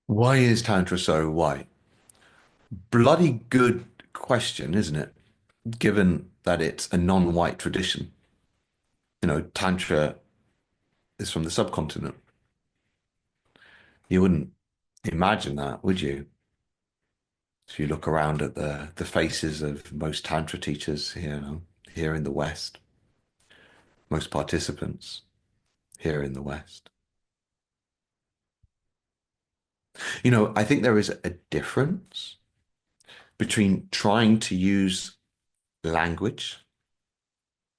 Why is Tantra so white? Bloody good question, isn't it? Given that it's a non-white tradition. Tantra is from the subcontinent. You wouldn't imagine that, would you? If you look around at the faces of most Tantra teachers here in the West, most participants here in the West. I think there is a difference between trying to use language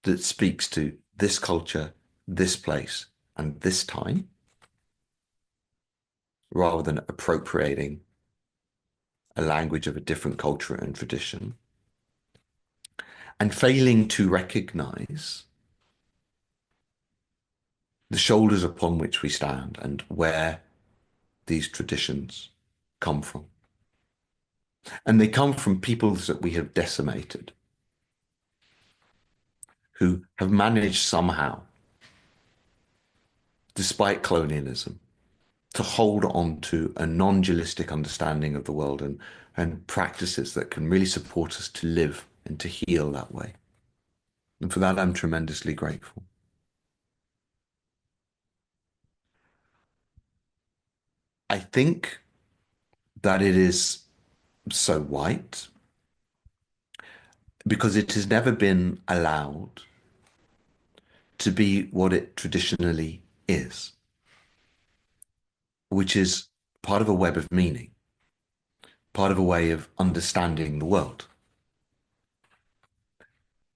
that speaks to this culture, this place, and this time, rather than appropriating a language of a different culture and tradition, and failing to recognize the shoulders upon which we stand and where these traditions come from. And they come from peoples that we have decimated, who have managed somehow, despite colonialism, to hold on to a non-dualistic understanding of the world and practices that can really support us to live and to heal that way. And for that, I'm tremendously grateful. I think that it is so white because it has never been allowed to be what it traditionally is, which is part of a web of meaning, part of a way of understanding the world,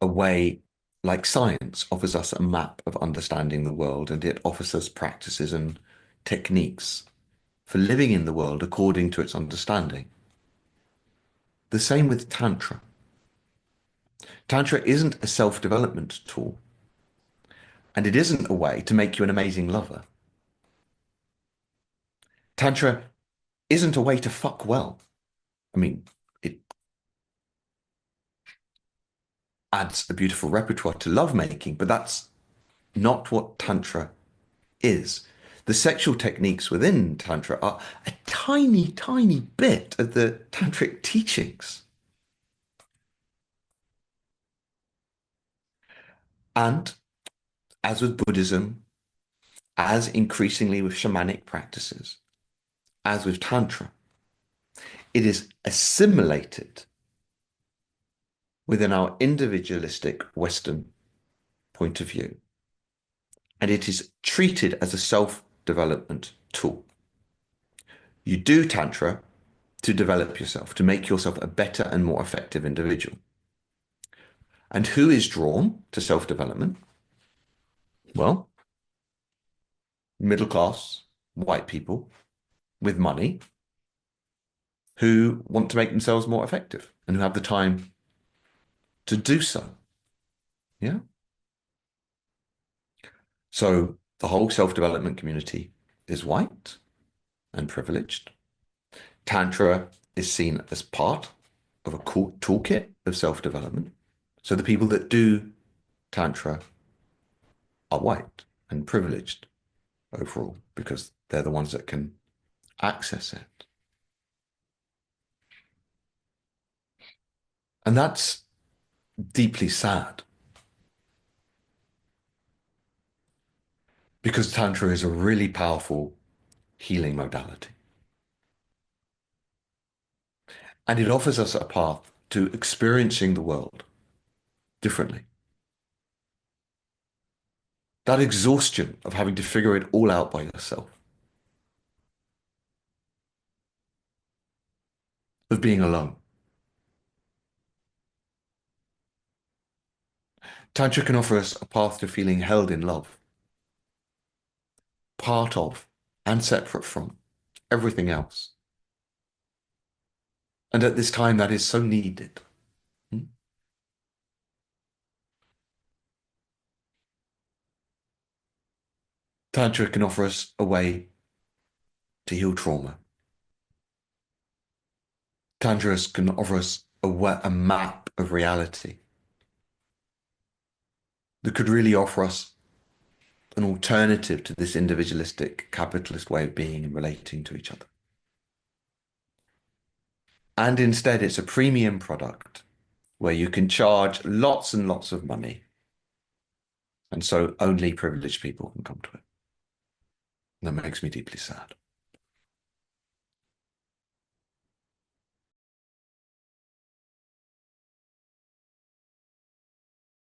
a way like science offers us a map of understanding the world, and it offers us practices and techniques for living in the world according to its understanding. The same with Tantra. Tantra isn't a self-development tool, and it isn't a way to make you an amazing lover. Tantra isn't a way to fuck well. I mean, it adds a beautiful repertoire to lovemaking, but that's not what Tantra is. The sexual techniques within Tantra are a tiny, tiny bit of the tantric teachings. And as with Buddhism, as increasingly with shamanic practices, as with Tantra, it is assimilated within our individualistic Western point of view. And it is treated as a self-development tool. You do Tantra to develop yourself, to make yourself a better and more effective individual. And who is drawn to self-development? Well, middle class, white people with money who want to make themselves more effective and who have the time to do so. Yeah. So the whole self-development community is white and privileged. Tantra is seen as part of a cool toolkit of self-development. So the people that do Tantra are white and privileged overall because they're the ones that can access it. And that's deeply sad because Tantra is a really powerful healing modality. And it offers us a path to experiencing the world differently. That exhaustion of having to figure it all out by yourself, of being alone. Tantra can offer us a path to feeling held in love, part of and separate from everything else. And at this time, that is so needed. Hmm? Tantra can offer us a way to heal trauma. Tantra can offer us a map of reality that could really offer us an alternative to this individualistic capitalist way of being and relating to each other. And instead, it's a premium product where you can charge lots and lots of money. And so only privileged people can come to it. That makes me deeply sad.